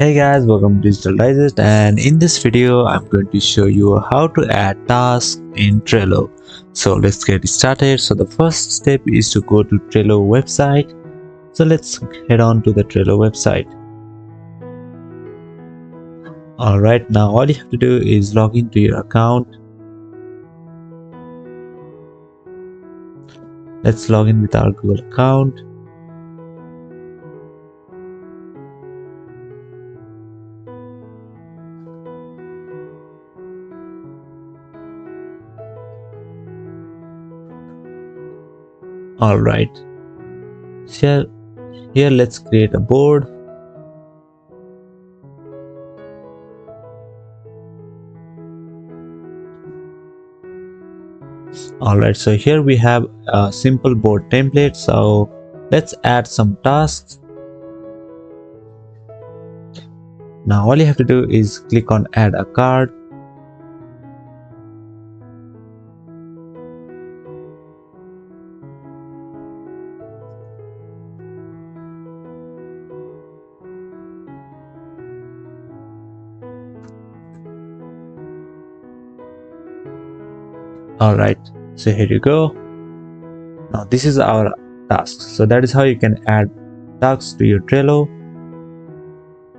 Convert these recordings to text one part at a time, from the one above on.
Hey guys, welcome to Digital Digest, and in this video I'm going to show you how to add tasks in Trello. So let's get started. So the first step is to go to Trello website. So let's head on to the Trello website. Alright, now all you have to do is log into your account. Let's log in with our Google account. Alright, here let's create a board. Alright, so here we have a simple board template. So let's add some tasks. Now all you have to do is click on add a card. Alright, so here you go. Now this is our tasks. So that is how you can add tasks to your Trello.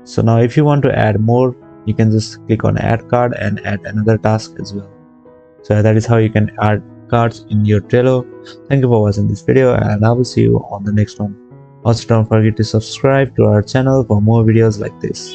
So now if you want to add more, you can just click on add card and add another task as well. So that is how you can add cards in your Trello. Thank you for watching this video, and I will see you on the next one. Also, don't forget to subscribe to our channel for more videos like this.